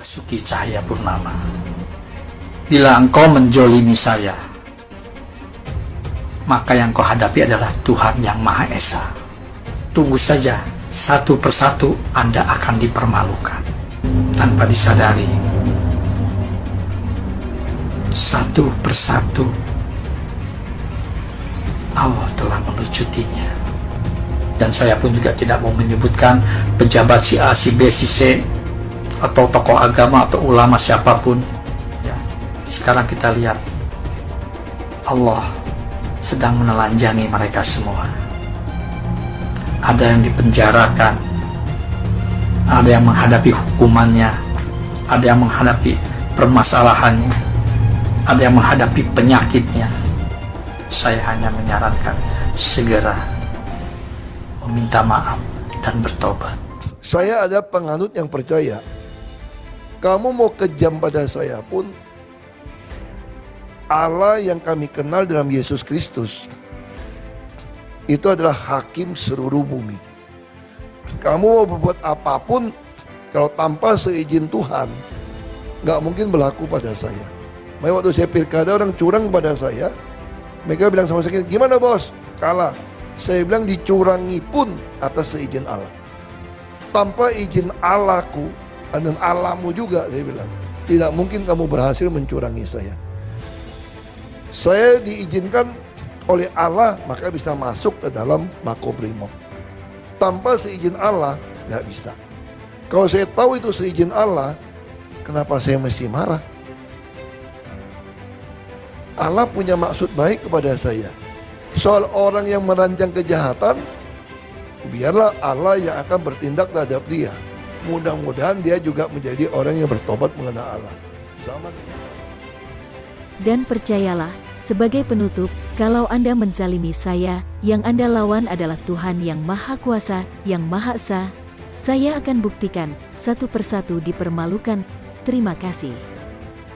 Basuki Cahayapurnama, bila engkau menjolimi saya, maka yang kau hadapi adalah Tuhan yang Maha Esa. Tunggu saja, satu persatu Anda akan dipermalukan. Tanpa disadari, satu persatu Allah telah melujutinya. Dan saya pun juga tidak mau menyebutkan pejabat si A, si B, si C, atau tokoh agama atau ulama siapapun ya. Sekarang kita lihat Allah sedang menelanjangi mereka semua. Ada yang dipenjarakan, ada yang menghadapi hukumannya, ada yang menghadapi permasalahannya, ada yang menghadapi penyakitnya. Saya hanya menyarankan segera meminta maaf dan bertobat. Saya ada penganut yang percaya, kamu mau kejam pada saya pun, Allah yang kami kenal dalam Yesus Kristus itu adalah hakim seluruh bumi. Kamu mau berbuat apapun, kalau tanpa seizin Tuhan, gak mungkin berlaku pada saya. Makanya waktu saya pilkada, orang curang pada saya, mereka bilang sama saya, gimana bos? Kalah. Saya bilang dicurangi pun atas seizin Allah. Tanpa izin Allahku dan Allahmu juga, saya bilang, tidak mungkin kamu berhasil mencurangi saya. Saya diizinkan oleh Allah, maka bisa masuk ke dalam Makobrimob. Tanpa seizin Allah, nggak bisa. Kalau saya tahu itu seizin Allah, kenapa saya mesti marah? Allah punya maksud baik kepada saya. Soal orang yang merancang kejahatan, biarlah Allah yang akan bertindak terhadap dia. Mudah-mudahan dia juga menjadi orang yang bertobat mengenal Allah. Sama. Dan percayalah, sebagai penutup, kalau Anda menzalimi saya, yang Anda lawan adalah Tuhan yang Maha Kuasa, yang Maha Esa. Saya akan buktikan, satu persatu dipermalukan. Terima kasih.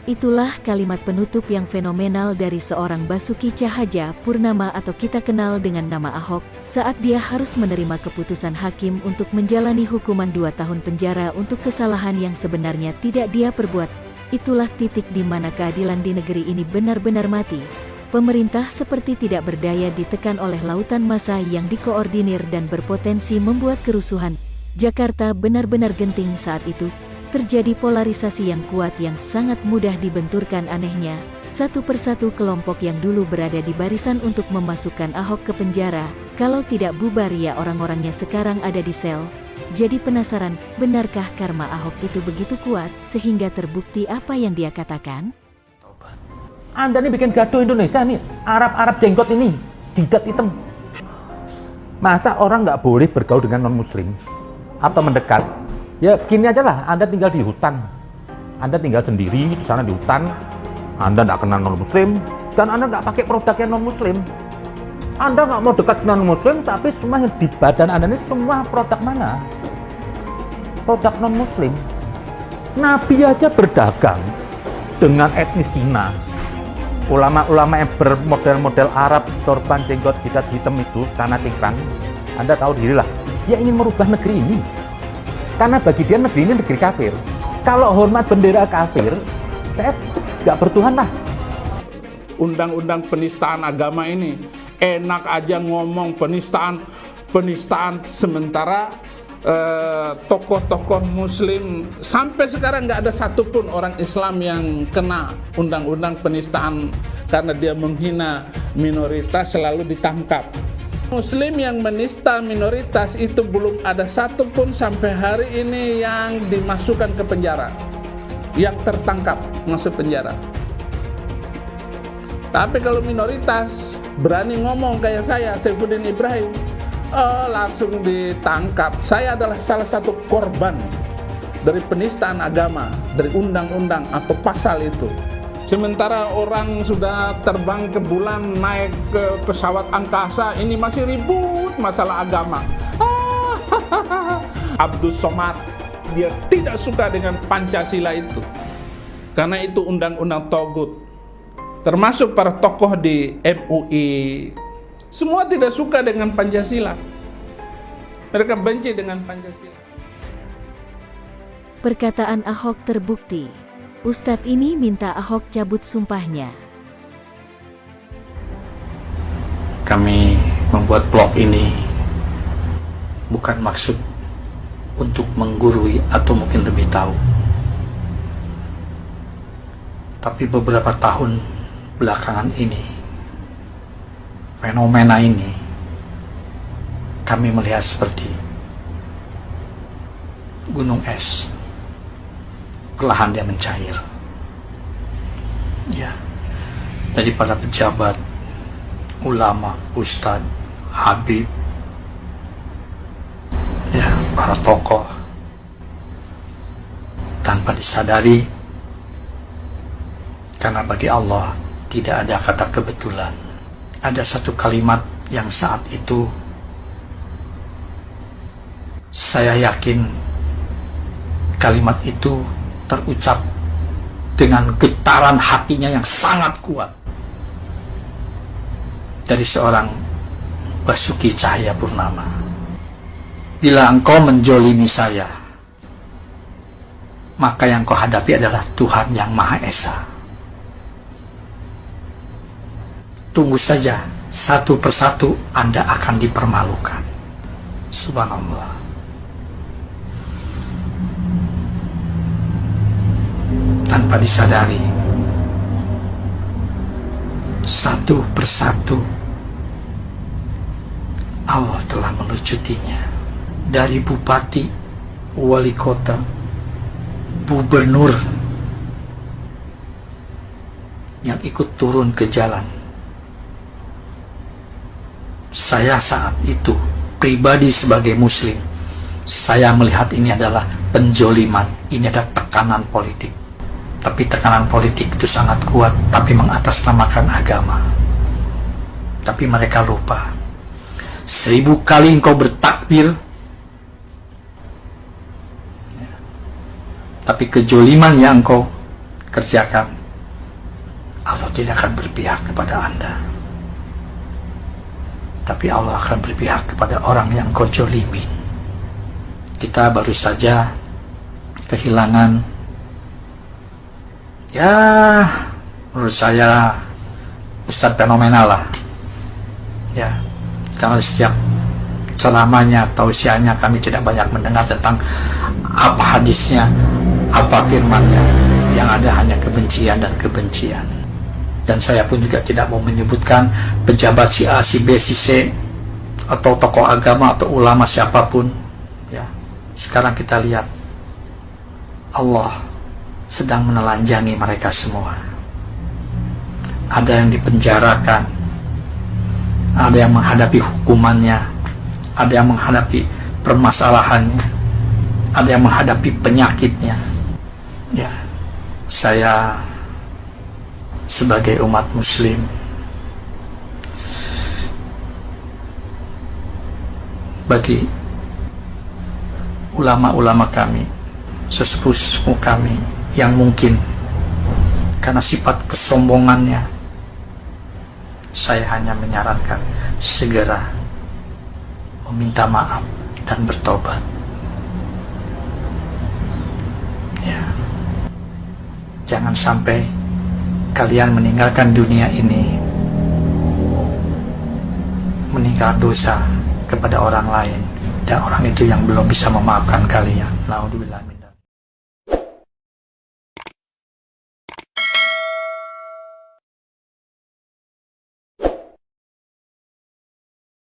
Itulah kalimat penutup yang fenomenal dari seorang Basuki Cahayapurnama atau kita kenal dengan nama Ahok, saat dia harus menerima keputusan hakim untuk menjalani hukuman 2 tahun penjara untuk kesalahan yang sebenarnya tidak dia perbuat. Itulah titik di mana keadilan di negeri ini benar-benar mati. Pemerintah seperti tidak berdaya ditekan oleh lautan massa yang dikoordinir dan berpotensi membuat kerusuhan. Jakarta benar-benar genting saat itu. Terjadi polarisasi yang kuat yang sangat mudah dibenturkan. Anehnya, satu persatu kelompok yang dulu berada di barisan untuk memasukkan Ahok ke penjara, kalau tidak bubar ya orang-orangnya sekarang ada di sel. Jadi penasaran, benarkah karma Ahok itu begitu kuat sehingga terbukti apa yang dia katakan? Anda nih bikin gaduh Indonesia nih, Arab jenggot ini, jidat hitam. Masa orang nggak boleh bergaul dengan non-muslim atau mendekat? Ya begini aja lah, Anda tinggal di hutan, Anda tinggal sendiri di sana di hutan, Anda nggak kenal non-muslim, dan Anda nggak pakai produk yang non-muslim. Anda nggak mau dekat dengan non-muslim, tapi semua yang di badan Anda ini semua produk mana? Produk non-muslim. Nabi aja berdagang dengan etnis Cina. Ulama-ulama yang bermodel-model Arab, sorban, jenggot, jidat hitam itu, tanah cingkrang, Anda tahu dirilah, dia ingin merubah negeri ini. Karena bagi dia negeri ini negeri kafir. Kalau hormat bendera kafir, saya nggak bertuhan lah. Undang-undang penistaan agama ini enak aja ngomong penistaan sementara tokoh-tokoh muslim sampai sekarang nggak ada satupun orang Islam yang kena undang-undang penistaan karena dia menghina minoritas selalu ditangkap. Muslim yang menista minoritas itu belum ada satupun sampai hari ini yang dimasukkan ke penjara, yang tertangkap masuk penjara. Tapi kalau minoritas berani ngomong kayak saya, Saifuddin Ibrahim, langsung ditangkap. Saya adalah salah satu korban dari penistaan agama, dari undang-undang atau pasal itu. Sementara orang sudah terbang ke bulan, naik ke pesawat angkasa, ini masih ribut masalah agama. Abdus Somad, dia tidak suka dengan Pancasila itu. Karena itu undang-undang togut. Termasuk para tokoh di MUI. Semua tidak suka dengan Pancasila. Mereka benci dengan Pancasila. Perkataan Ahok terbukti. Ustadz ini minta Ahok cabut sumpahnya. Kami membuat blog ini bukan maksud untuk menggurui atau mungkin lebih tahu. Tapi beberapa tahun belakangan ini, fenomena ini kami melihat seperti gunung es, perlahan dia mencair. Ya, dari para pejabat, ulama, ustadz, habib, ya, para tokoh, tanpa disadari, karena bagi Allah tidak ada kata kebetulan. Ada satu kalimat yang saat itu saya yakin kalimat itu terucap dengan getaran hatinya yang sangat kuat dari seorang Basuki Cahayapurnama. Bila engkau menjolimi saya, maka yang kau hadapi adalah Tuhan yang Maha Esa. Tunggu saja, satu persatu Anda akan dipermalukan. Subhanallah. Tanpa disadari, satu persatu Allah telah melujutinya. Dari bupati, wali kota, gubernur yang ikut turun ke jalan. Saya saat itu pribadi sebagai muslim, saya melihat ini adalah penjoliman, ini adalah tekanan politik. Tapi tekanan politik itu sangat kuat, tapi mengatasnamakan agama. Tapi mereka lupa, 1000 kali engkau bertakbir, tapi kejoliman yang engkau kerjakan, Allah tidak akan berpihak kepada Anda. Tapi Allah akan berpihak kepada orang yang kau jolimin. Kita baru saja kehilangan, ya menurut saya ustadz fenomenal lah. Ya, karena setiap ceramahnya, tausiahnya kami tidak banyak mendengar tentang apa hadisnya, apa firmannya. Yang ada hanya kebencian dan kebencian. Dan saya pun juga tidak mau menyebutkan pejabat si A, si B, si C, atau tokoh agama atau ulama siapapun. Ya, sekarang kita lihat Allah sedang menelanjangi mereka semua. Ada yang dipenjarakan, ada yang menghadapi hukumannya, ada yang menghadapi permasalahannya, ada yang menghadapi penyakitnya. Ya, saya sebagai umat muslim bagi ulama-ulama kami, sesepuh-sesepuh kami yang mungkin karena sifat kesombongannya, saya hanya menyarankan segera meminta maaf dan bertobat. Ya, jangan sampai kalian meninggalkan dunia ini, meninggal dosa kepada orang lain, dan orang itu yang belum bisa memaafkan kalian. Naudzubillah.